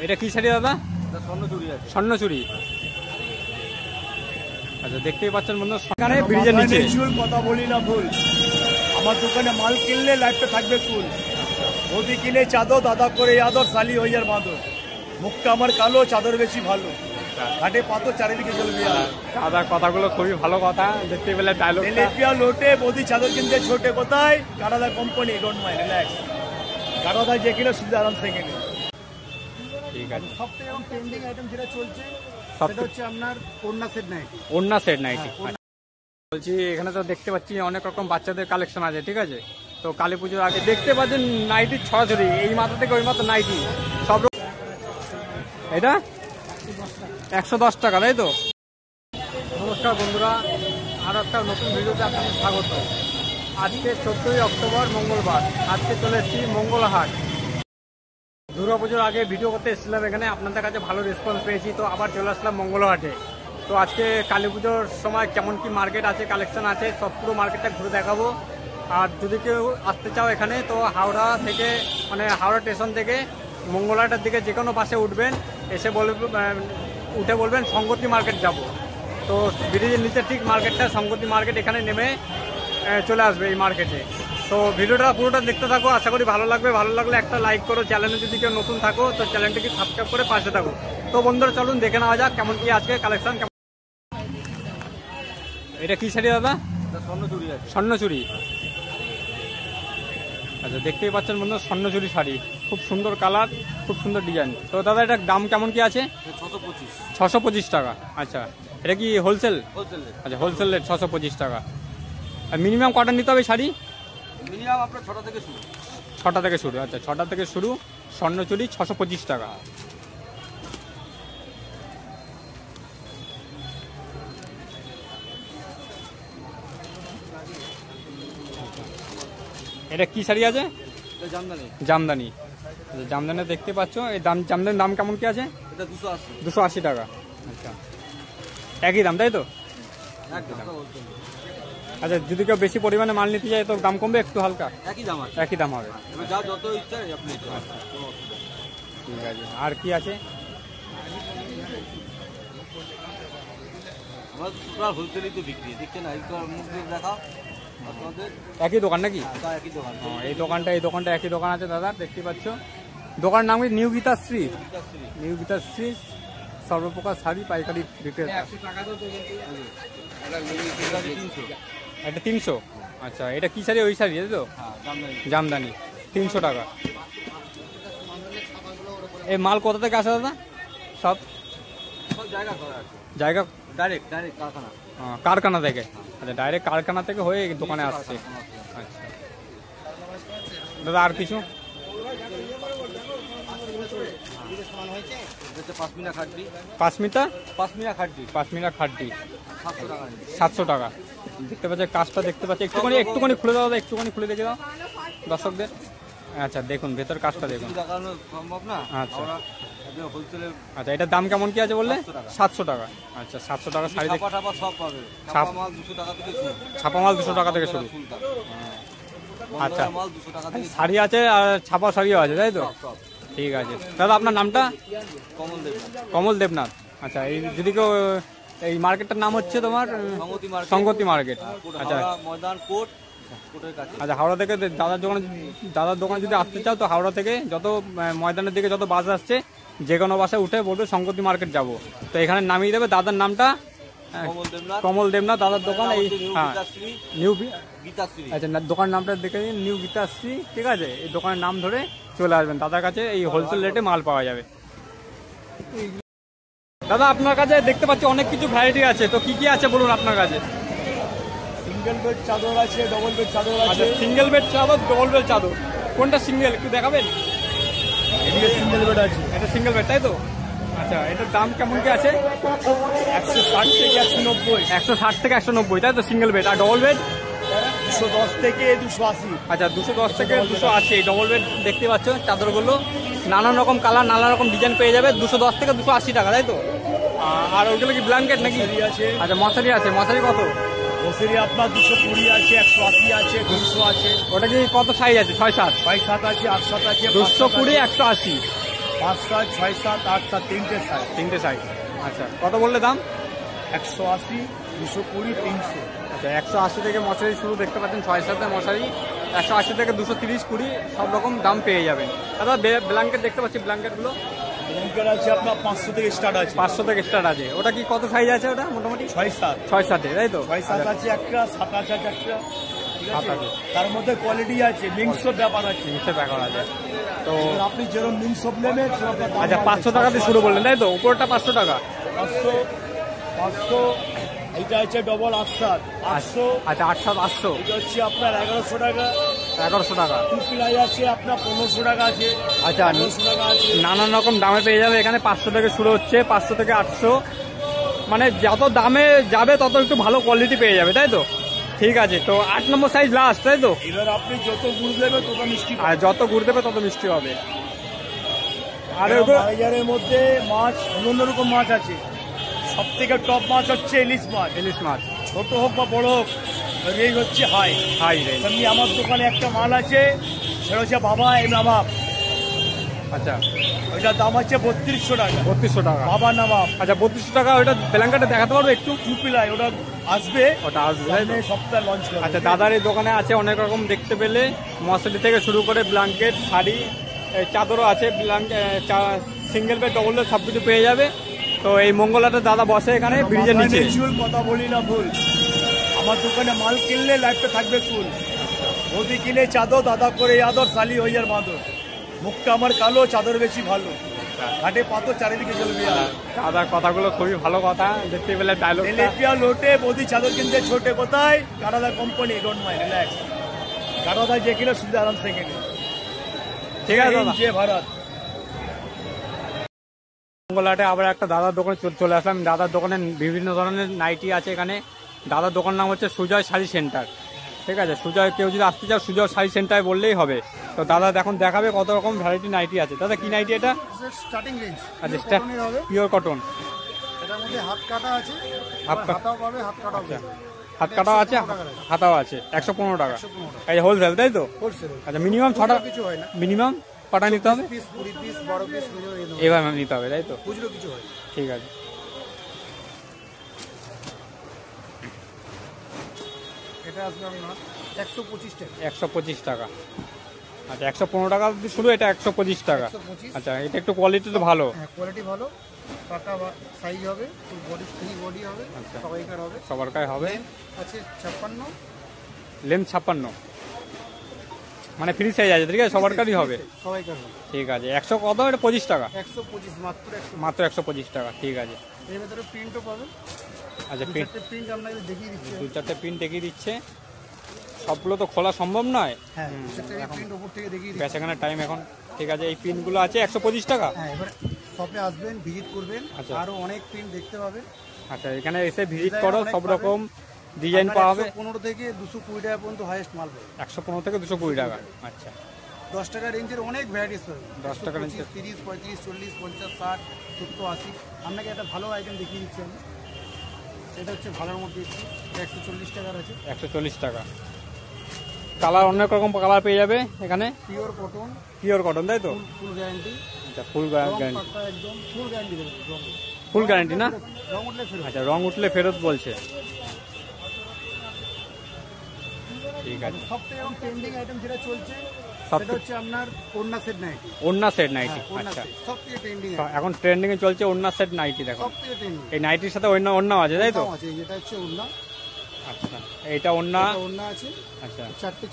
এটা কি শাড়ি দাদা? স্বর্ণচুরি আছে। স্বর্ণচুরি। আচ্ছা দেখতেই পাচ্ছেন বন্ধু, এখানে ব্রিজের নিচে। কথা বলি না ভুল, আমার দোকানে মাল কিনলে লাইফটা থাকবে কুল। মোদি কিনে চাদর, দাদা করে আদর, সালি হইয়ার বাঁদর। মুখটা আমার কালো, চাদর বেশি ভালো, ঘাটে পাতো চারিদিকে চলবে। দাদা কথাগুলো খুবই ভালো কথা, দেখতে পেলে ডায়লগ। তেলেপিয়া লোটে মোদি চাদর কিনতে ছোটে কোথায়? Canada company, don't mind, relax. Canada যে কিনে সুবিধা আরামসে কিনে। ঠিক আছে। সবথেকে ট্রেন্ডিং আইটেম যেটা চলছে সেটা হচ্ছে আপনার ওড়না সেট নাইটি। ওড়না সেট নাইটি। বলছি এখানে তো দেখতে পাচ্ছি অনেক রকম বাচ্চাদের কালেকশন আছে, ঠিক আছে? তো কালী পুজোর আগে দেখতে পাচ্ছেন নাইটি ছড়াছড়ি, এই মাথা থেকে ওই মাথা নাইটি সব। এটা 110 টাকা, তাই তো? নমস্কার বন্ধুরা, আরো একটা নতুন ভিডিওতে আপনাদের স্বাগত। আজকে 14ই অক্টোবর মঙ্গলবার, আজকে চলে এসেছি মঙ্গলহাট। দুর্গাপুজোর আগে ভিডিও করতে এসেছিলাম এখানে, আপনাদের কাছে ভালো রেসপন্স পেয়েছি, তো আবার চলে আসলাম মঙ্গলহাটে। তো আজকে কালী পুজোর সময় কেমন কি মার্কেট আছে, কালেকশন আছে, সব পুরো মার্কেটটা ঘুরে দেখাবো। আর যদি কেউ আসতে চাও এখানে, তো হাওড়া থেকে মানে হাওড়া স্টেশন থেকে মঙ্গলহাটের দিকে যে কোনো বাসে উঠবেন, এসে উঠে বলবেন সংগতি মার্কেট যাব। তো ব্রিজের নিচে ঠিক মার্কেটটা সংগতি মার্কেট, এখানে নেমে চলে আসবে এই মার্কেটে। তো ভিডিওটা পুরোটা দেখতে থাকো, আশা করি ভালো লাগবে। ভালো লাগলে একটা লাইক করো, চ্যানেলে যদি কেউ নতুন থাকো তো চ্যানেলটিকে সাবস্ক্রাইব করে পাশে থাকো। তো বন্ধুরা চলুন দেখে নেওয়া যাক কেমন কি আজকে কালেকশন। এটা কি শাড়ি দাদা? স্বর্ণচুরি আছে। স্বর্ণচুরি। আচ্ছা দেখতেই পাচ্ছেন বন্ধু, স্বর্ণচুরি শাড়ি, খুব সুন্দর কালার, খুব সুন্দর ডিজাইন। তো দাদা এটার দাম কেমন কি আছে? 625 টাকা। আচ্ছা এটা কি হোলসেল? আচ্ছা হোলসেল রেট 625 টাকা। আর মিনিমাম কটা নিতে হবে শাড়ি? মিনিমাম আপনার 6টা থেকে শুরু। 6টা থেকে শুরু। আচ্ছা 6টা থেকে শুরু, স্বর্ণচুরি 625 টাকা। এটা কি শাড়ি আছে? জামদানি। জামদানি। জামদানি দেখতে পাচ্ছ, এই দাম জামদানির দাম কেমন কি আছে? এটা 280। 280 টাকা। আচ্ছা একই দাম, তাই তো? আচ্ছা যদি কেউ বেশি পরিমাণে মাল নিতে চায় তো দাম কমবে একটু হালকা? একই দাম আছে। একই দাম হবে। যা যত ইচ্ছা আপনি। আচ্ছা ঠিক আছে। আর কি আছে? আমরা টোটাল হোলসেলই তো বিক্রি, দেখছেন না? মুখ দিয়ে দেখা আপনাদের একই দোকান নাকি? একই দোকান। এই দোকানটা একই দোকান আছে দাদা, দেখতে পাচ্ছ। দোকানের নাম কি? নিউ গীতাশ্রী। নিউ গীতাশ্রী সর্বপ্রকার শাড়ি পাইকারি রিটেল। এটা 300। আচ্ছা এটা কি শাড়ি? ওই শাড়ি তাই তো? জামদানি 300 টাকা। এই মাল কোথা থেকে আসে দাদা? সব জায়গা ডাইরেক্ট কারখানা থেকে। আচ্ছা ডাইরেক্ট কারখানা থেকে হয়ে দোকানে আসছে। আচ্ছা দাদা আর কিছু? পাশমিনা খাড্ডি 700 টাকা। দেখতে পাচ্ছি কাজটা, দেখতে পাচ্ছি একটুখানি খুলে দাও দাদা, একটুখানি খুলে দেখে দাও দর্শকদের। আচ্ছা দেখুন ভেতর কাজটা দেখুন। আচ্ছা আচ্ছা এটার দাম কেমন কি আছে বললে? 700 টাকা। আচ্ছা 700 টাকা শাড়ি। ছাপা মাল 200 টাকা থেকে শুরু। আচ্ছা শাড়ি আছে আর ছাপা শাড়িও আছে, তাই তো? ঠিক আছে দাদা, আপনার নামটা? কমল দেবনাথ। আচ্ছা এই যদি কেউ, এই মার্কেটটার নাম হচ্ছে তোমার সংগতি মার্কেট। আচ্ছা আচ্ছা হাওড়া থেকে দাদার দোকানে যদি আসতে চাও তো হাওড়া থেকে যত ময়দানের দিকে যত বাস আসছে যে কোনো বাসে উঠে বলবে সংগতি মার্কেট যাব। তো এখানে নামিয়ে দেবে দাদার নামটা কমল দেবনাথ, দাদার দোকান। এই হ্যাঁ নিউ গীতাশ্রী। আচ্ছা দোকানের নামটা দেখে নিন, নিউ গীতাশ্রী, ঠিক আছে? এই দোকানের নাম ধরে চলে আসবেন, দাদার কাছে এই হোলসেল রেটে মাল পাওয়া যাবে। দাদা আপনার কাছে দেখতে পাচ্ছি অনেক কিছু ভ্যারাইটি আছে, তো কি কি আছে বলুন আপনার কাছে? সিঙ্গেল বেড চাদর আছে, ডবল বেড চাদর আছে। আচ্ছা সিঙ্গেল বেড চাদর, ডবল বেড চাদর, কোনটা সিঙ্গেল একটু দেখাবেন? এদিকে সিঙ্গেল বেড আছে। এটা সিঙ্গেল বেড, তাই তো? আচ্ছা এটার দাম কেমন কি আছে? 160 থেকে 190। 160 থেকে 190, তাই তো সিঙ্গেল বেড। আর ডবল বেড 210 থেকে 280। আচ্ছা 210 থেকে 280 ডবল বেড। দেখতে পাচ্ছ চাদরগুলো নানান রকম কালার, নানান রকম ডিজাইন পেয়ে যাবে। 210 থেকে 280 টাকা, তাই তো? আর ওইগুলো কি ব্ল্যাঙ্কেট নাকি? আচ্ছা মশারি আছে। মশারি কত? মশারি আপনার 220 আছে, 180 আছে, 200 আছে। ওটা কি কত সাইজ আছে? 6-7 6-7 আছে, 8-7 আছে, 220, 180। 5, 7, 6, 7, 8, 7 তিনটে সাইজ। তিনটে সাইজ। আচ্ছা, কত বললে দাম? 180, 220, 300। আচ্ছা, 180 থেকে মশারি শুরু, দেখতে পাচ্ছেন 6-7 মশারি 180 থেকে 230, 20 সব রকম দাম পেয়ে যাবেন। দাদা ব্ল্যাঙ্কেট দেখতে পাচ্ছি, ব্ল্যাঙ্কেটগুলো ব্ল্যাঙ্কেট আছে আপনার 500 থেকে স্টার্ট আছে। 500 থেকে স্টার্ট আছে। ওটা কি কত সাইজ আছে ওটা মোটামুটি? 6, 7, 6-7, তাই তো? 6, 7 আছে একটা, 7 আছে একটা, ঠিক আছে? 7 আছে। তার মধ্যে কোয়ালিটি আছে, মিক্সও ব্যাপার আছে। নিচে ব্যাপার আছে। তো এবার আপনি যেরকম মিক্স সব নেবেন সেরকম দাম আচ্ছা, 500 টাকা দিয়ে শুরু করলেন তাই তো? উপরটা 500 টাকা। 500, এইটা হচ্ছে ডবল 800, 800। আচ্ছা, 800, এটা হচ্ছে আপনার 1100 টাকা। 1100 টাকা। টু প্লাই আছে আপনার 1500 টাকা আছে। আচ্ছা, 1500 টাকা আছে। নানান রকম দামে পেয়ে যাবে এখানে। 500 থেকে শুরু হচ্ছে, 500 থেকে 800, মানে যত দামে যাবে তত একটু ভালো কোয়ালিটি পেয়ে যাবে তাই তো? ঠিক আছে, তো 8 নম্বর সাইজ লাস্ট তাই তো? এবার আপনি যত গুড় দেবেন তত মিষ্টি আর যত গুড় দেবে তত মিষ্টি হবে। আর বাজারের মধ্যে মাছ বিভিন্ন রকম মাছ আছে। সব থেকে টপ মাছ হচ্ছে ইলিশ মাছ। ইলিশ মাছ ছোট হোক বা বড় হোক, এই হচ্ছে হাই হাই রেঞ্জ। এমনি আমার দোকানে একটা মাল আছে, সেটা হচ্ছে বাবা এম নবাব। আচ্ছা, ওইটার দাম হচ্ছে 3200 টাকা। 3200 টাকা। বাবা নবাব। আচ্ছা, 3200 টাকা। ওইটা ব্ল্যাঙ্কেটে দেখাতে পারবো একটু? টু প্লাই ওটা আসবে, ওটা আসবে তাই তো? সপ্তাহে লঞ্চ করবে। আচ্ছা, দাদার এই দোকানে আছে অনেক রকম দেখতে পেলে, মশারি থেকে শুরু করে ব্ল্যাঙ্কেট, শাড়ি, চাদরও আছে, সিঙ্গেল বেড, ডবল বেড সব কিছু পেয়ে যাবে। তো এই মঙ্গলহাটে দাদা বসে এখানে ব্রিজের নিচে। কথা বলি না ভুল, আমার দোকানে মাল কিনলে লাইফটা থাকবে কুল। বৌদি কিনে চাদর, দাদা করে আদর, শালি হয়ে যার বাঁদর। মুখটা আমার কালো, চাদর বেশি ভালো, ঘাটে পাতো চারিদিকে জ্বলবে। দাদার কথাগুলো খুবই ভালো কথা, দেখতে পেলে ডায়লগ। তেলেপিয়া লোটে বৌদি চাদর কিনতে ছোটে কোথায়? Canada company, don't my relax. Canada যে কিনা সুবিধা আরাম থেকে কিনে। ঠিক আছে দাদা। যে ভারত মঙ্গলহাটে আবার একটা দাদার দোকানে চলে আসলাম। দাদার দোকানে বিভিন্ন ধরনের নাইটি আছে এখানে। দাদার দোকান নাম হচ্ছে সুজয় শাড়ি সেন্টার। ঠিক আছে, সুজয়, কেউ যদি আসতে চাও সুজয় শাড়ি সেন্টারে বললেই হবে। তো দাদা এখন দেখাবে কত রকম ভ্যারাইটি নাইটি আছে। দাদা কি নাইটি এটা? Starting range. আচ্ছা, পিওর কটন। এটার মধ্যে হাত কাটা আছে, হাত কাটা। হাতাও পাবে, হাত কাটাও পাবে। হাত কাটাও আছে, হাতাও আছে। 115 টাকা। এই হোলসেল তাই তো? হোলসেল। আচ্ছা, মিনিমাম 6টা, কিছু হয় না। মিনিমাম কটা নিতে হবে? পিস 20 পিস 12 পিস এবার নিতে হবে তাই তো? খুচরো কিছু হয়। ঠিক আছে। এটা আসবে আপনার 125 টাকা। 125 টাকা। আচ্ছা, 115 টাকা অবধি শুরু, এটা 125 টাকা। 125। আচ্ছা, এটা একটু কোয়ালিটি তো ভালো। হ্যাঁ, কোয়ালিটি ভালো, পাকা সাইজ হবে, ফুল বডি, ফ্রি বডি হবে, আচ্ছা। সবাইকার হবে। সবার গায়ে হবে। আছে 56, লেন্থ 56, মানে ফ্রি সাইজ আছে, ঠিক আছে, সবার কারই হবে। সবাইকার হবে। ঠিক আছে। 100 কত? এটা 25 টাকা। 125 মাত্র 100। মাত্র 125 টাকা। ঠিক আছে। এর ভেতরে প্রিন্টও পাবেন। আচ্ছা, প্রিন্ট আপনাকে দেখিয়ে দিচ্ছি। 2-4টে প্রিন্ট দেখিয়ে দিচ্ছে। সবগুলো তো খোলা সম্ভব নয়। হ্যাঁ, সেটা প্রিন্ট উপর থেকে দেখিয়ে দিচ্ছি। বেচাকেনার টাইম এখন। ঠিক আছে, এই প্রিন্টগুলো আছে 125 টাকা। হ্যাঁ, এবার শপে আসবেন, ভিজিট করবেন, আচ্ছা। আরো অনেক প্রিন্ট দেখতে পাবেন। আচ্ছা, এখানে এসে ভিজিট ডিজাইন করো, অনেক সব পাবেন। রকম ডিজাইন পাওয়া যাবে। 115 থেকে 220 টাকা পর্যন্ত হাইয়েস্ট মাল পাবে। 115 থেকে 220 টাকা। আচ্ছা, 10 টাকা রেঞ্জের অনেক ভ্যারাইটিস পাবেন। 10 টাকা range 30, 35, 40, 50, 60, 70, 80। আপনাকে একটা ভালো আইটেম দেখিয়ে দিচ্ছি আমি। এটা হচ্ছে ভালোর মধ্যে 140 টাকার আছে। 140 টাকা। কালার অনেক রকম কালার পেয়ে যাবে এখানে। পিওর কটন, পিওর কটন তাই তো? Full guarantee. আচ্ছা, ফুল রং গ্যারান্টি। পাক্কা একদম ফুল গ্যারান্টি দেবেন। ফুল গ্যারান্টি না? রং উঠলে ফেরত। আচ্ছা, রং উঠলে ফেরত বলছে। ঠিক আছে। সবথেকে এখন ট্রেন্ডিং আইটেম যেটা চলছে সব সেটা হচ্ছে আপনার ওড়না সেট নাইটি। ওড়না সেট নাইটি। ওড়না আচ্ছা, সেট সবথেকে ট্রেন্ডিং। এখন ট্রেন্ডিং এ চলছে ওড়না সেট নাইটি। দেখো, সবথেকে ট্রেন্ডিং। এই নাইটির সাথে ওড়নাও আছে তাই তো? আছে, এটা হচ্ছে ওড়না। আচ্ছা, এইটা ওড়না। এটা ওড়না আছে। আচ্ছা,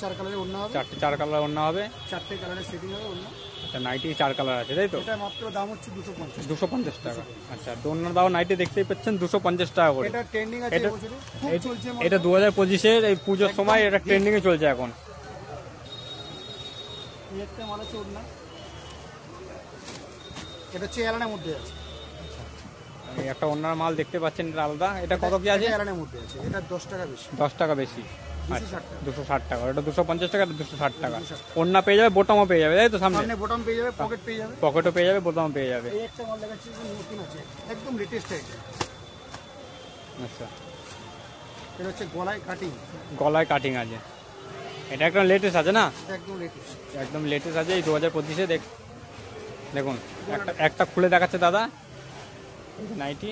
4 কালারের ওড়না হবে। 4 কালার ওড়না হবে। 4 কালারের সেটিং হবে ওড়না। আচ্ছা, নাইটি 4 কালার আছে তাই তো? এটা মাত্র দাম হচ্ছে 250। 250 টাকা। আচ্ছা, ওড়নার দাও নাইটি দেখতেই পাচ্ছেন 250 টাকা করে। এটা ট্রেন্ডিং আছে এটা- এবছরে, খুব চলছে মাল। এটা 2025-এর এই পুজোর সময় এটা ট্রেন্ডিং এ চলছে এখন। এই একটা মাল আছে ওড়না। এটা হচ্ছে এলানের মধ্যে আছে। এই একটা ওড়নার মাল দেখতে পাচ্ছেন, এটা আলাদা। এটা কত কি আছে? এটা এলানের মধ্যে আছে। এটা 10 টাকা বেশি। 10 টাকা বেশি। 260 আচ্ছা, টাকা। 260 টাকা। এটা 250 টাকা, এটা 260 টাকা। 260 ওড়না পেয়ে যাবে, বোতামও পেয়ে যাবে তাই তো? সামনে সামনে বোতাম পেয়ে যাবে, পকেট পেয়ে যাবে। পকেটও পেয়ে যাবে, বোতামও পেয়ে যাবে। এই একটা মাল দেখাচ্ছি, নতুন আছে, একদম লেটেস্ট আইটেম। আচ্ছা, এটা হচ্ছে গলায় কাটিং। গলায় কাটিং আছে। এটা একটা লেটেস্ট আছে না? এটা একদম লেটেস্ট। একদম লেটেস্ট আছে, এই 2025-এ দেখুন একটা খুলে দেখাচ্ছে দাদা, নাইটি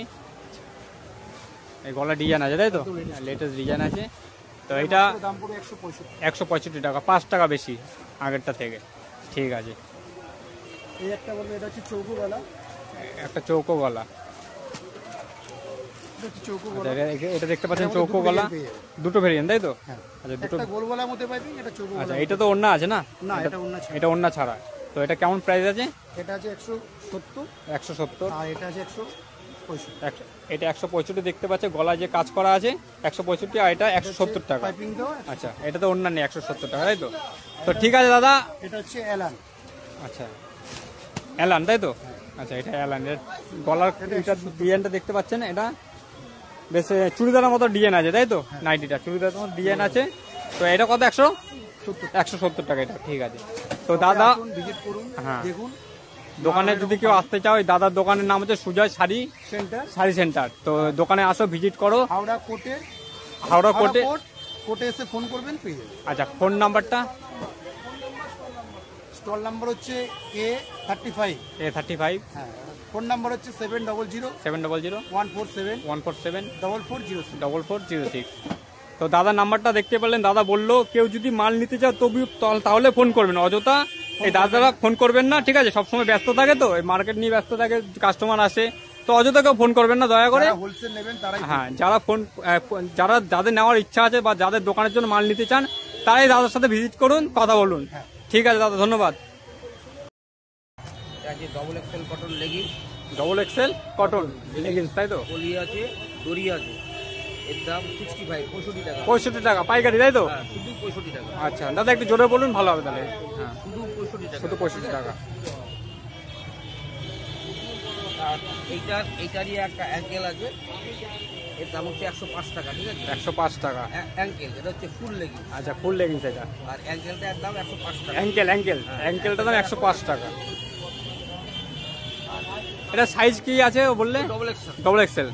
এই গলা ডিজাইন আছে তাই তো, লেটেস্ট ডিজাইন আছে। তো এটা দাম পড়ে 165। 165 টাকা, 5 টাকা বেশি আগেরটা থেকে। ঠিক আছে, এই একটা বলবো, এটা হচ্ছে চৌকো গলা, একটা চৌকো গলা, এটা হচ্ছে চৌকো আচ্ছা, গলা। এটা দেখতে পাচ্ছেন এটার মধ্যে চৌকো দুটো গলা, variant পেয়ে যাবেন। দুটো ভেরিয়েন্ট তাই তো? হ্যাঁ, আচ্ছা দুটো। একটা গোল গলার মধ্যে পাইবেন, এটা চৌকো আচ্ছা গলা। এটা তো ওড়না আছে না? না, এটা অন্য ছিল। এটা ওড়না ছাড়া। তো এটা কেমন প্রাইস আছে? এটা আছে 170, 170। আর এটা আছে 165। এটা 165 দেখতে পাচ্ছে, গলায় যে কাজ করা আছে 165, আর এটা 170 টাকা। পাইপিং দেওয়া। আচ্ছা এটা তো অন্য নেই, 170 টাকা তাই তো? তো ঠিক আছে দাদা। এটা হচ্ছে এলান। আচ্ছা অ্যালান তাই তো? আচ্ছা এটা অ্যালান, এর গলার এটা ডিজাইনটা দেখতে পাচ্ছেন, এটা বেশ চুড়িদারের মতো ডিজাইন আছে তাই তো? নাইটিটা চুড়িদারের মতো ডিজাইন আছে। তো এটা কত? 170 টাকা এটা। ঠিক আছে, তো দাদা ভিজিট করুন, হ্যাঁ দেখুন। দোকানে যদি কেউ আসতে চাও, ওই দাদার দোকানের নাম হচ্ছে সুজয় সেন্টার শাড়ি সেন্টার। তো দোকানে আসো, ভিজিট করো, হাওড়া কোর্টে। হাওড়া কোর্টে। কোর্টে এসে ফোন করবেন, পেয়ে যাবেন। আচ্ছা ফোন নাম্বারটা? স্টল নাম্বার হচ্ছে A35। A35। হ্যাঁ, ফোন নাম্বার হচ্ছে 700 700 147 147 4406। 4406। তো দাদার নাম্বারটা দেখতে পেলেন, দাদা বললো কেউ যদি মাল নিতে চাও তবু তাহলে ফোন করবেন, অযথা এই দাদারা ফোন করবেন না, ঠিক আছে? সবসময় ব্যস্ত থাকে, তো এই মার্কেট নিয়ে ব্যস্ত থাকে, কাস্টমার আসে, তো অযথা কেউ ফোন করবেন না দয়া করে। হোলসেল নেবেন তারাই। হ্যাঁ, যাদের নেওয়ার ইচ্ছা আছে বা যাদের দোকানের জন্য মাল নিতে চান, তারাই দাদার সাথে ভিজিট করুন, কথা বলুন। ঠিক আছে দাদা, ধন্যবাদ। Double XL cotton leggings, double XL cotton leggings তাই তো? কলি আছে, দড়ি আছে। এর দাম 65, 65 টাকা। 65 টাকা পাইকারি তাই তো? হ্যাঁ, শুধু 65 টাকা। আচ্ছা দাদা একটু জোরে বলুন, ভালো হবে তাহলে। হ্যাঁ শুধু 65 টাকা। শুধু 65 টাকা। আর এইটারই একটা অ্যাঙ্কেল আছে, এর দাম হচ্ছে 105 টাকা। ঠিক আছে, 105 টাকা। অ্যাঙ্কেল, এটা হচ্ছে ফুল লেগিংস। আচ্ছা ফুল লেগিংস এটা। আর অ্যাঙ্কেলটা এর দাম 105 টাকা। অ্যাঙ্কেলটা দাম 105 টাকা। এটা সাইজ কি আছে বললে? Double XL. Double XL.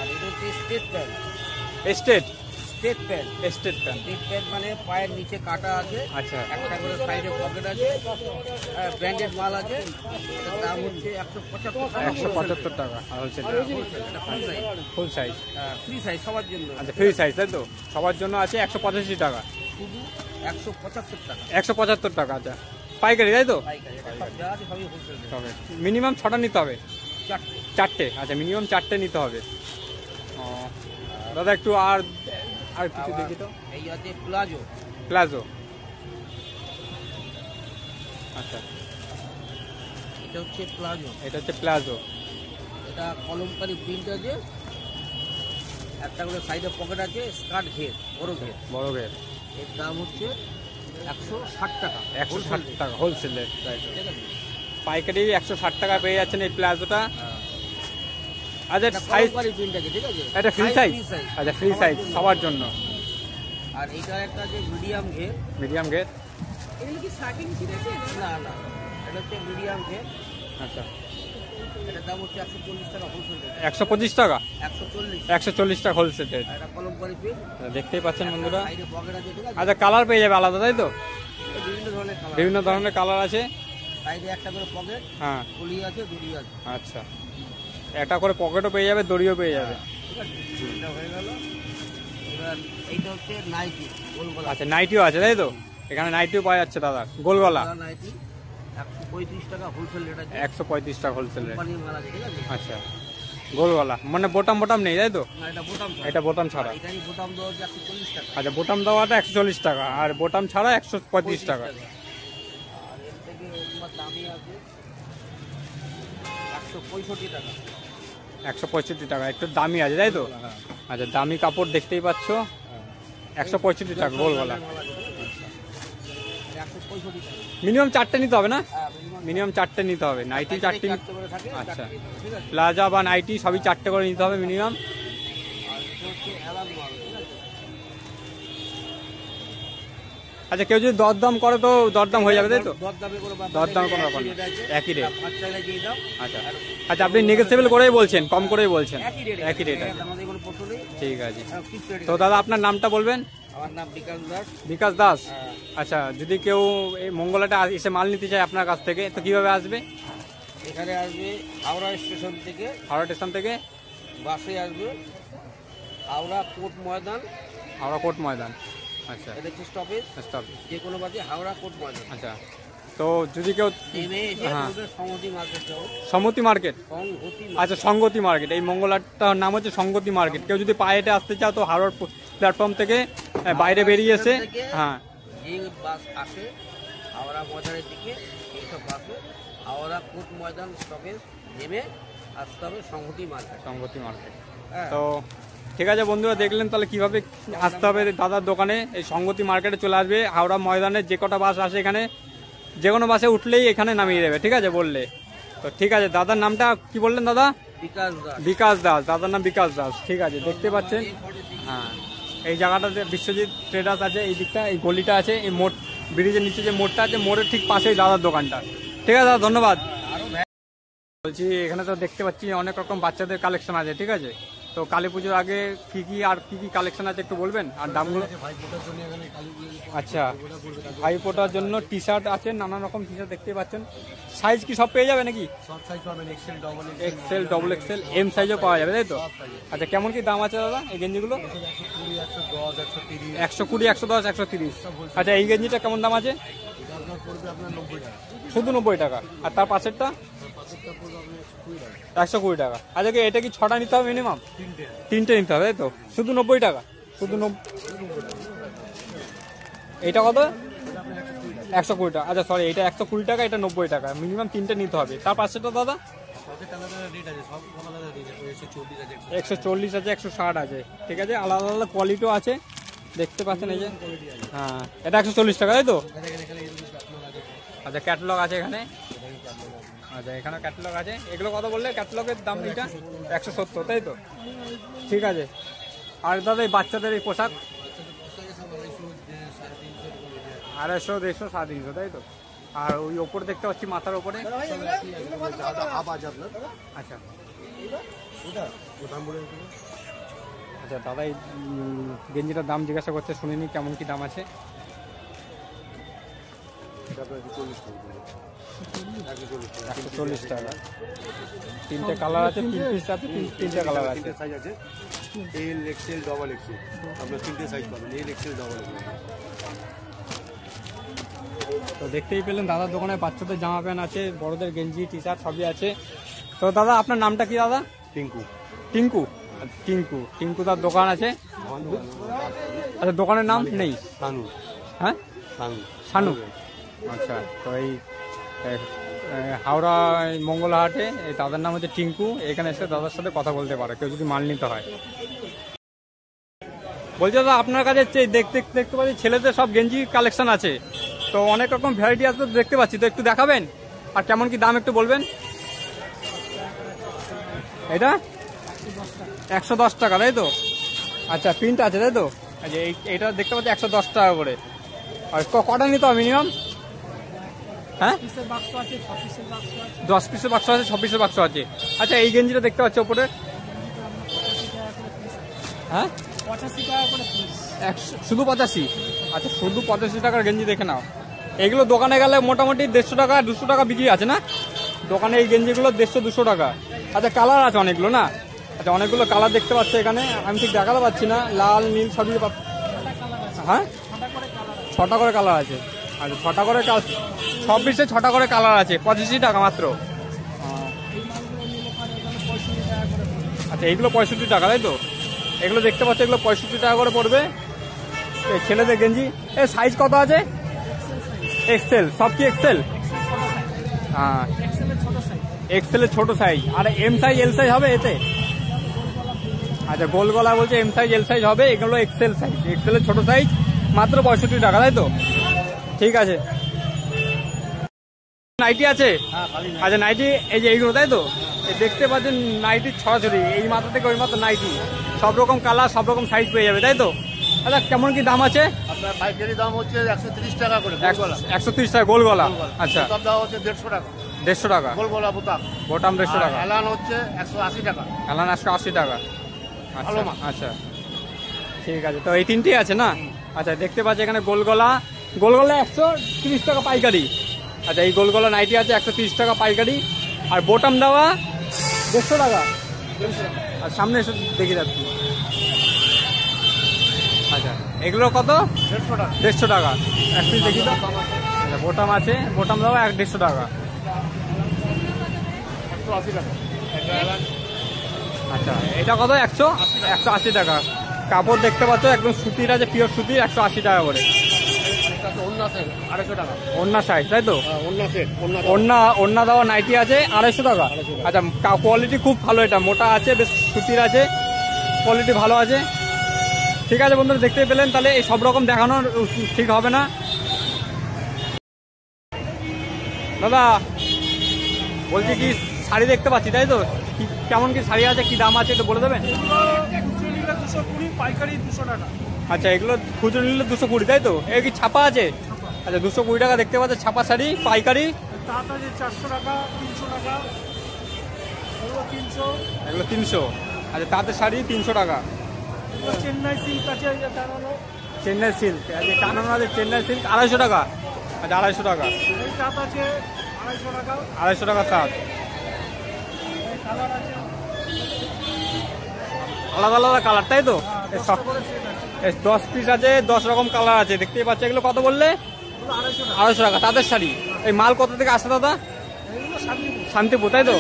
আর এটা হচ্ছে straight pant. Straight pant. Straight pant. Straight pant মানে পায়ের নিচে কাটা আছে, আচ্ছা একটা করে সাইডে পকেট আছে, ব্র্যান্ডেড মাল আছে। এটার দাম হচ্ছে 175 টাকা। 175 টাকা হোলসেল। এটা ফুল সাইজ। ফুল সাইজ। ফ্রি সাইজ সবার জন্য। আচ্ছা ফ্রি সাইজ তাই তো? সবার জন্য আছে 185 টাকা। শুধু 175 টাকা 175 টাকা। আচ্ছা পাইকারি তাই তো? পাইকারি। এটা সব যা আছে সবই হোলসেল রেট। তবে মিনিমাম 6টা নিতে হবে? চারটে। 4টে। আচ্ছা মিনিমাম 4টে নিতে হবে। ও দাদা একটু আর কিছু দেখি তো। এই আছে প্লাজো। প্লাজো। আচ্ছা এটা হচ্ছে প্লাজো। এটা হচ্ছে প্লাজো। এটা কলমকারি প্রিন্ট আছে, একটা করে সাইডে পকেট আছে, স্কার্ট ঘের, বড় ঘের। বড় ঘের। এর দাম হচ্ছে 160 টাকা। 160 টাকা হোলসেলে। ঠিক আছে। পাইকারি 160 টাকা পেয়ে যাচ্ছেন এই প্লাজোটা। আচ্ছা এটা সাইজ কলমকারি প্রিন্ট আছে, ঠিক আছে। এটা ফ্রি সাইজ? Free size. আচ্ছা ফ্রি সাইজ সবার জন্য। আর এইটা একটা আছে মিডিয়াম ঘের। মিডিয়াম ঘের। না না, এটা হচ্ছে মিডিয়াম ঘের। আচ্ছা এটার দাম হচ্ছে 140 টাকা হোলসেল রেট। 125 টাকা। 140। 140 টাকা হোলসেল রেট। আর এটা কলমকারি প্রিন্ট। দেখতেই পাচ্ছেন বন্ধুরা। সাইডে পকেট আছে, ঠিক আছে। আচ্ছা কালার পেয়ে যাবে আলাদা তাই তো? এটা বিভিন্ন ধরনের কালার। বিভিন্ন ধরনের কালার আছে। সাইডে একটা করে পকেট, হ্যাঁ কলি আছে, দড়ি আছে। আচ্ছা একটা করে পকেটও পেয়ে যাবে, দড়িও পেয়ে যাবে। ঠিক আছে, এটা হয়ে গেল। এবার এইটা হচ্ছে নাইটি, গোল গলা। আচ্ছা নাইটিও আছে তাই তো? এখানে নাইটিও পাওয়া যাচ্ছে দাদা, গোলগলা। নাইটি 135 টাকা হোলসেল রেট আছে। 135 টাকা হোলসেল রেট। কোম্পানির মাল আছে, ঠিক আছে। আচ্ছা গোলগলা মানে বোটাম নেই তাই তো? না, এটা বোতাম ছাড়া। এটা বোতাম ছাড়া। এটারই বোতাম দেওয়া হচ্ছে 140 টাকা। আচ্ছা বোটাম দেওয়াটা 140 টাকা, আর বোটাম ছাড়া 135 টাকা। আর এর থেকে তোমার দামি আছে 165 টাকা। 165 টাকা, একটু দামি আছে তাই তো? আচ্ছা দামি কাপড় দেখতেই পাচ্ছ, 165 টাকা গোলগলা। 165 টাকা। মিনিমাম 4টে নিতে হবে না? হ্যাঁ, minimum মিনিমাম 4টে নিতে হবে। নাইটি 4টে। চারটে করে থাকে, আচ্ছা চারটে নিতে হবে, ঠিক আছে। প্লাজা বা নাইটি সবই 4টে করে নিতে হবে মিনিমাম। আর এটা হচ্ছে অ্যালান মাল, ঠিক আছে। আচ্ছা কেউ যদি দরদাম করে তো দরদাম হয়ে যাবে তাই তো? দরদামে কোনো ব্যাপার দরদাম নেই, কোনো ব্যাপার একই নেই, রেট আছে। একই রেট। ফার্স্ট চাইলে যেই দাম, আচ্ছা আচ্ছা আপনি নেগোসিয়েবল করেই বলছেন, কম করেই বলছেন? একই রেট। একই রেট আছে। আমাদের কোনো প্রশ্ন নেই। ঠিক আছে। Fixed rate. তো দাদা আপনার নামটা বলবেন? আমার নাম বিকাশ দাস। বিকাশ দাস। হ্যাঁ। আচ্ছা, যদি কেউ এই মঙ্গলাটা এসে মাল নিতে চায় আপনার কাছ থেকে তো কিভাবে আসবে? এখানে আসবে হাওড়া স্টেশন থেকে, হাওড়া স্টেশন থেকে বাসে আসবে হাওড়া কোর্ট ময়দান, হাওড়া কোর্ট ময়দান। আচ্ছা, এটা হচ্ছে স্টপেজ, স্টপ। যে কোনো বাসে হাওড়া কোর্ট ময়দান আচ্ছা, তো যদি কেউ নেমে এসে হ্যাঁ। বলবে সমতি মার্কেট যাবো। সমতি মার্কেট। সংহতি আচ্ছা, সংগতি মার্কেট। এই মঙ্গলাটার নাম হচ্ছে সংগতি মার্কেট। কেউ যদি পায়ে হেঁটে আসতে চাও তো হাওড়ার প্ল্যাটফর্ম থেকে বাইরে বেরিয়ে এসে হ্যাঁ যে বাস আসে হাওড়া ময়দানের দিকে, এইসব বাসে হাওড়া কোর্ট ময়দান স্টপেজ নেমে আসতে হবে সংহতি মার্কেট। সংগতি মার্কেট। হ্যাঁ। তো ঠিক আছে বন্ধুরা, দেখলেন তাহলে কিভাবে আসতে হবে দাদার দোকানে। এই সংগতি মার্কেটে চলে আসবে, হাওড়া ময়দানে যে কটা বাস আসে এখানে যে কোনো বাসে উঠলেই এখানে নামিয়ে দেবে, ঠিক আছে বললে। তো ঠিক আছে, দাদার নামটা কি বললেন দাদা? বিকাশ দাস। বিকাশ দাস, দাদার নাম বিকাশ দাস। ঠিক আছে, দেখতে পাচ্ছেন হ্যাঁ এই জায়গাটাতে বিশ্বজিৎ ট্রেডার্স আছে, এই দিকটা এই গলিটা আছে, এই মোড় ব্রিজের নিচে যে মোড়টা আছে মোড়ের ঠিক পাশেই দাদার দোকানটা। ঠিক আছে দাদা, ধন্যবাদ। বলছি এখানে তো দেখতে পাচ্ছি অনেক রকম বাচ্চাদের কালেকশন আছে, ঠিক আছে। তো কালী পুজোর আগে কি কি কালেকশন আছে একটু বলবেন আর দামগুলো? আচ্ছা, ভাইফোঁটার জন্য টি শার্ট আছে, নানান রকম টি শার্ট দেখতে পাচ্ছেন। সাইজ কি সব পেয়ে যাবে নাকি? সব সাইজ পাবেন, XL, double XL, double XL, M সাইজও পাওয়া যাবে, তাই তো? আচ্ছা, কেমন কি দাম আছে দাদা এই গেঞ্জিগুলো? 120, 110, 130। আচ্ছা, এই গেঞ্জিটা কেমন দাম আছে? শুধু 90 টাকা। আর তার পাশেরটা 120 টাকা। আচ্ছা, এটা কি 6টা নিতে হবে মিনিমাম? 3টে নিতে হবে, তাই তো? শুধু 90 টাকা। শুধু এইটা কত? 120 টাকা। আচ্ছা সরি, এটা 120 টাকা, এটা 90 টাকা। মিনিমাম 3টে নিতে হবে। তার পাশেরটা দাদা 140 আছে, 160 আছে। ঠিক আছে, আলাদা আলাদা কোয়ালিটিও আছে, দেখতে পাচ্ছেন এই যে। হ্যাঁ, এটা 140 টাকা, তাই তো? আচ্ছা, ক্যাটালগ আছে এখানে। আচ্ছা, এখানে ক্যাটালগ আছে। এগুলো কত বললে ক্যাটালগের দাম? এটা 170, তাই তো? ঠিক আছে। আর দাদা এই বাচ্চাদের এই পোশাক 250, 150, 350, তাই তো? আর ওই ওপরে দেখতে পাচ্ছি মাথার ওপরে। আচ্ছা আচ্ছা, দাদা এই গেঞ্জিটার দাম জিজ্ঞাসা করছে, শুনিনি কেমন কি দাম আছে। 140 টাকা। 3টে কালার আছে, 3 পিস আছে, 3টে কালার আছে। সাইজ আছে, এল, এক্সেল, ডবল এক্সেল। আপনার 3টে সাইজ পাবেন, এল, এক্সেল, ডবল এক্সেল। তো দেখতেই পেলেন দাদার দোকানে বাচ্চাদের জামা প্যান্ট আছে, বড়দের গেঞ্জি, টি শার্ট সবই আছে। তো দাদা আপনার নামটা কি দাদা? টিঙ্কু। টিঙ্কু। টিঙ্কু তার দোকান আছে। আচ্ছা, দোকানের নাম নেই? শানু। হ্যাঁ, শানু। শানু। আচ্ছা, তো এই হাওড়া মঙ্গলাহাটে এই দাদার নাম হচ্ছে টিঙ্কু। এখানে এসে দাদার সাথে কথা বলতে পারে কেউ যদি মাল নিতে হয়। বলছি দাদা, আপনার কাছে দেখতে পাচ্ছি ছেলেদের সব গেঞ্জি কালেকশন আছে, তো অনেক রকম ভ্যারাইটি আছে দেখতে পাচ্ছি, তো একটু দেখাবেন আর কেমন কি দাম একটু বলবেন? এটা 110 টাকা, তাই তো? আচ্ছা, প্রিন্ট আছে, তাই তো? আচ্ছা, এইটা দেখতে পাচ্ছি 110 টাকা করে। আর কটা নিতে হবে মিনিমাম? হ্যাঁ, 10 পিসের বাক্স আছে, 6 পিসের বাক্স আছে। আচ্ছা, এই গেঞ্জিটা দেখতে পাচ্ছি ওপরে, হ্যাঁ 85 টাকা করে পিস। শুধু 85? আচ্ছা, শুধু 85 টাকার গেঞ্জি দেখে নাও। এগুলো দোকানে গেলে মোটামুটি 150 টাকা 200 টাকা বিক্রি আছে না দোকানে? এই গেঞ্জিগুলো 150-200 টাকা। আচ্ছা, কালার আছে অনেকগুলো না? আচ্ছা, অনেকগুলো কালার দেখতে পাচ্ছি এখানে, আমি ঠিক দেখাতে পাচ্ছি না। লাল, নীল সবই। হ্যাঁ, 6টা করে কালার আছে। আচ্ছা, 6টা করে, সব পিসে 6টা করে কালার আছে, 85 টাকা মাত্র। আচ্ছা, এইগুলো 65 টাকা, তাই তো? এগুলো দেখতে পাচ্ছি, এগুলো 65 টাকা করে পড়বে। এই ছেলেদের গেঞ্জি, এর সাইজ কত আছে? এক্সেল। সব কি এক্সেল? হ্যাঁ, এক্সেলের ছোট সাইজ। আর এম সাইজ, এল সাইজ হবে এতে? আচ্ছা, গোল গলা বলছে এম সাইজ, এল সাইজ হবে। এগুলো এক্সেল সাইজ, এক্সেলের ছোট সাইজ, মাত্র 65 টাকা, তাই তো? ঠিক আছে। নাইটি আছে? আচ্ছা, নাইটি এই যে এইগুলো, তাই তো? দেখতে পাচ্ছেন নাইটির ছড়াছড়ি, এই মাথা থেকে ওই মাথা নাইটি, সব রকম কালার, সব রকম সাইজ পেয়ে যাবে, তাই তো? আচ্ছা, কেমন কি দাম আছে? আপনার পাইকারি দাম হচ্ছে 130 টাকা করে, 130 টাকা গোল গলা। আচ্ছা, সব দাম হচ্ছে 150 টাকা। 150 টাকা গোল গলা বোতাম। বোতাম 150 টাকা। এলান হচ্ছে 180 টাকা। এলান 180 টাকা। ভালো আচ্ছা মাল। আচ্ছা, ঠিক আছে। তো এই 3টেই আছে না? আচ্ছা দেখতে পাচ্ছি এখানে গোলগলা 130 টাকা পাইকারি। আচ্ছা এই গোলগলা নাইটি আছে 130 টাকা পাইকারি। আর বোটাম দেওয়া 150 টাকা। আর সামনে এসে দেখে যাচ্ছি। আচ্ছা এগুলো কত? 150 টাকা এক পিস দেখি তো। আচ্ছা বোটাম আছে, বোটাম দেওয়া 150 টাকা। 180 টাকা। আচ্ছা এটা কত? 180 টাকা। কাপড় দেখতে পাচ্ছ একদম সুতির আছে, পিওর সুতির, 180 টাকা করে। ওন্না সাইজ তাই তো? ওন্না দেওয়া নাইটি আছে 250 টাকা। আচ্ছা কোয়ালিটি খুব ভালো, এটা মোটা আছে, বেশ সুতির আছে, কোয়ালিটি ভালো আছে। ঠিক আছে বন্ধুরা, দেখতে পেলেন। তাহলে এই সব রকম দেখানো ঠিক হবে না। দাদা বলছি কি শাড়ি দেখতে পাচ্ছি তাই তো? কেমন কি শাড়ি আছে, কি দাম আছে একটু বলে দেবেন? 220 পাইকারি 200 টাকা। আচ্ছা এগুলো খুচরো নিলে 220 তাই তো? এই কি ছাপা আছে? আচ্ছা 220 টাকা দেখতে পাচ্ছ ছাপা শাড়ি পাইকারি। তাঁত আছে 400 টাকা, 300 টাকা, এগুলো 300। এগুলো 300। আচ্ছা তাঁতের শাড়ি 300 টাকা। চেন্নাই সিল্ক আছে, টানানো। চেন্নাই সিল্ক আছে, টানানো আছে চেন্নাই সিল্ক 250 টাকা। আচ্ছা 250 টাকা। এই তাঁত আছে 250 টাকা। 250 টাকা তাঁত। কালার আছে আলাদা আলাদা কালার তাই তো? 10 করে সেট আছে। 10 পিস আছে, 10 রকম কালার আছে দেখতেই পাচ্ছ। এগুলো কত বললে? এগুলো 250 টাকা। 250 টাকা তাঁতের শাড়ি। এই মাল কোথা থেকে আসে দাদা? এগুলো শান্তিপুর। শান্তিপুর তাই তো?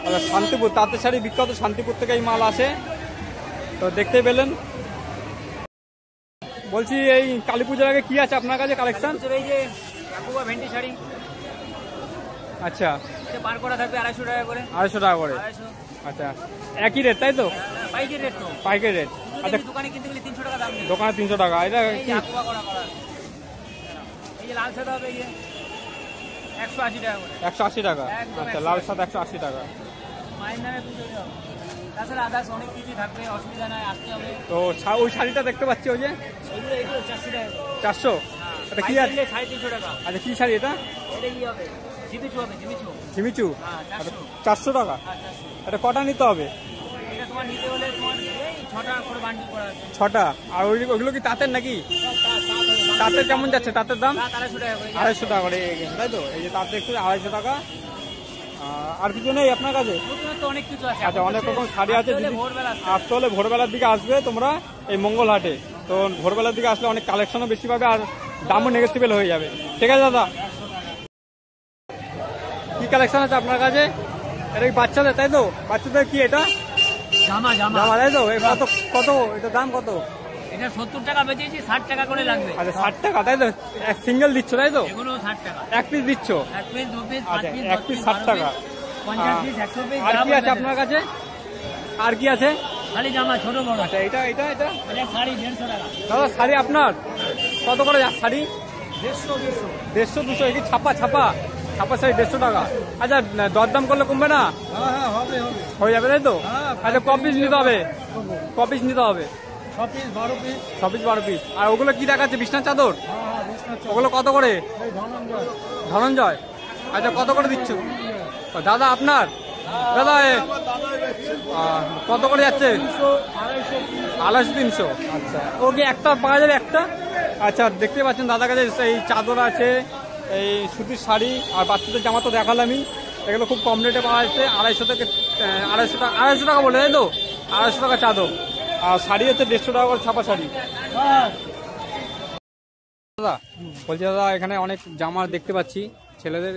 আচ্ছা শান্তিপুর তাঁতের শাড়ি বিখ্যাত, শান্তিপুর থেকে এই মাল আসে। তো দেখতেই পেলেন। বলছি এই কালী পুজোর আগে কি আছে আপনার কাছে কালেকশন? এই যে কাকুয়া ভেন্ডি শাড়ি, আচ্ছা এটা বার করা থাকবে 250 টাকা করে। 250 টাকা করে। 250 আচ্ছা একই রেট তাই তো? পাইকারি রেট তো। পাইকারি রেট। আচ্ছা দোকানে কিনতে গেলে 300 টাকা দাম নেই। দোকানে 300 টাকা। এটা এই কি? যে কাকুয়া করা করা আছে। এই যে লাল সাদা হবে এই যে 180 টাকা করে। 180 টাকা। একদম আচ্ছা লাল সাদা 180 টাকা। মায়ের নামে পুজো দাও। তাছাড়া আদার্স অনেক কিছু থাকবে, অসুবিধা নাই, আসতে হবে। তো ওই শাড়িটা দেখতে পাচ্ছি ওই যে এগুলো 400 টাকা করে। 400। এটা কি আছে? 350 টাকা। আচ্ছা কি শাড়ি এটা? এটা কি হবে? জিমিচু হবে, জিমিচু। ঝিমিচু। হ্যাঁ 400। 400 টাকা। হ্যাঁ 400। এটা কটা নিতে হবে? এটা তোমার নিতে হলে তোমার এই 6 টাকা করে বান্ডিল করা আছে। 6টা। আর ওইগুলো কি তাঁতের নাকি? তাঁতের কেমন যাচ্ছে তাঁতের দাম? 250 টাকা করে। 250 টাকা করে তাই তো? এই যে তাঁতের একটু 250 টাকা। আর কিছু নেই আপনার কাছে? নতুন তো অনেক কিছু আছে। আচ্ছা অনেক রকম শাড়ি আছে। আসতে হলে যদি ভোরবেলা আসতে আসতে হলে ভোরবেলার দিকে আসবে তোমরা এই মঙ্গলহাটে। তো ভোরবেলার দিকে আসলে অনেক কালেকশনও বেশি পাবে আর দামও নেগোসিয়েবল হয়ে যাবে। ঠিক আছে দাদা, কি কালেকশন আছে আপনার কাছে? এটা কি বাচ্চাদের তাই তো? বাচ্চাদের কি এটা? জামা জামা তাই তো? এই কত কত এটা দাম কত? এটা 70 টাকা বেচেছি, 60 টাকা করে লাগবে। আচ্ছা 60 টাকা তাই তো? এক সিঙ্গেল দিচ্ছ তাই তো? এগুলো 60 টাকা। এক পিস দিচ্ছ? এক পিস, দু পিস, আচ্ছা 5 পিস, এক পিস 60 টাকা। 50 পিস, 100 পিস। আর কি আছে আপনার কাছে? আর কি আছে? খালি জামা ছোট বড়। আচ্ছা এটা এটা এটা এটা শাড়ি 150 টাকা। দাদা শাড়ি আপনার কত করে শাড়ি? 150 150 200। কি ছাপা ছাপা ছাপা শাড়ি 150 টাকা। আচ্ছা দরদাম করলে কমবে না? হ্যাঁ হবে হবে। হয়ে যাবে তাই তো? আচ্ছা ক পিস নিতে হবে? ক পিস নিতে হবে? 6 পিস 12 পিস। 6 piece 12 piece. আর ওগুলো কি দেখাচ্ছে? বিছনা চাদর? ওগুলো কত করে? এই ধনঞ্জয়। ধনঞ্জয়। আচ্ছা কত করে দিচ্ছ? ও, দাদা আপনার? দাদা কত করে যাচ্ছে? 250 300। আচ্ছা ওকে একটা পাওয়া যাবে একটা? আচ্ছা দেখতে পাচ্ছেন দাদার কাছে এই চাদর আছে, এই সুতির শাড়ি আর বাচ্চাদের জামা তো দেখালামই। এগুলো খুব কম রেটে পাওয়া যাচ্ছে। 250 থেকে 250 টাকা বলে তাই তো? 250 টাকা চাদর। আর শাড়ি হচ্ছে 150 টাকা করে ছাপা শাড়ি। দাদা বলছি দাদা এখানে অনেক জামা দেখতে পাচ্ছি ছেলেদের,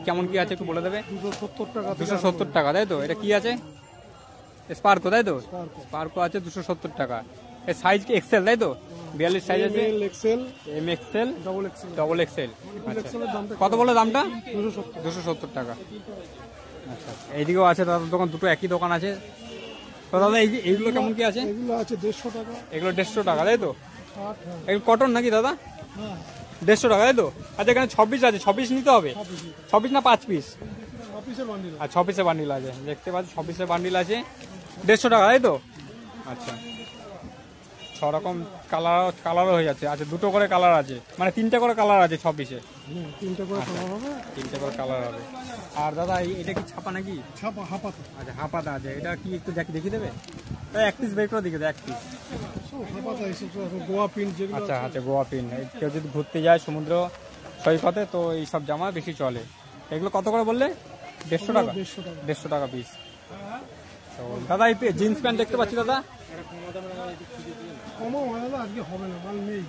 কেমন কি আছে একটু বলে দেবে? 270 টাকা। 270 টাকা তাই তো? এটা কি আছে? স্পার্কো তাই তো? স্পার্কো আছে 270 টাকা। এর সাইজ কি এক্সেল তাই তো? 42 সাইজ আছে, XL, M XL, double XL. Double XL. এক্সেলের দামটা কত বলে দামটা? 270। 270 টাকা। আচ্ছা এইদিকেও আছে দাদার দোকান, দুটো একই দোকান আছে। তো দাদা এইগুলো কেমন কি আছে? এগুলো আছে 150 টাকা। এগুলো 150 টাকা তাই তো? 60। এগুলো কটন নাকি দাদা? হ্যাঁ 150 টাকা তাই তো? আচ্ছা এখানে 26 আছে, 26 নিতে হবে? 26 না 5 পিস? অফিসের বান্ডিল। আর 6 পিসের বান্ডিল আছে, দেখতে পাচ্ছি 6 পিসের বান্ডিল আছে 150 টাকা তাই তো? আচ্ছা 6 রকম কালারও হয়ে যাচ্ছে। আচ্ছা দুটো করে কালার আছে, মানে 3টে করে কালার আছে 6 পিসে? 3টা করে কালার হবে। 3টে করে কালার হবে। আর দাদা এটা কি ছাপা নাকি? ছাপা হাফাতে। আচ্ছা হাফাতা আছে। এটা কি একটু দেখি দেবে? এক পিস বের করে দিকে এক পিস। গোয়া প্রিন্ট যেগুলো আচ্ছা আচ্ছা, গোয়া পিন। কেউ যদি ঘুরতে যায় সমুদ্র সৈকতে তো এই সব জামা বেশি চলে। এগুলো কত করে বললে? 150 টাকা। 150 টাকা পিস। তো দাদা এই জিন্স প্যান্ট দেখতে পাচ্ছি দাদা, কমও হয় না, আজকে হবে না, মাল নেই।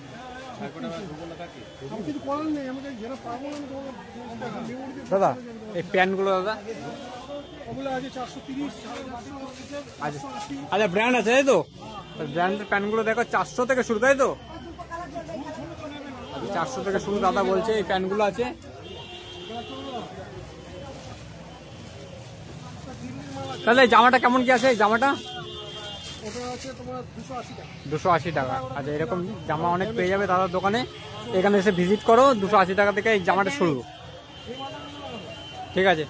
আমি কিছু করার নেই, আমাকে যেটা পাবো না আমি দাদা এই প্যান্টগুলো দাদা ওগুলো আছে 430, 450, আচ্ছা আচ্ছা, ব্র্যান্ড আছে তাই তো? ব্র্যান্ডের প্যান্টগুলো দেখো 400 থেকে শুরু, তাই তো? 400 থেকে শুরু দাদা বলছে, এই প্যান্টগুলো আছে। তাহলে এই জামাটা কেমন কি আছে? এই জামাটা ওটা আছে তোমার 280 টাকা। 280 টাকা। আচ্ছা, এরকম জামা অনেক পেয়ে যাবে দাদার দোকানে, এখানে এসে ভিজিট করো। 280 টাকা থেকে এই জামাটা শুরু। ঠিক আছে।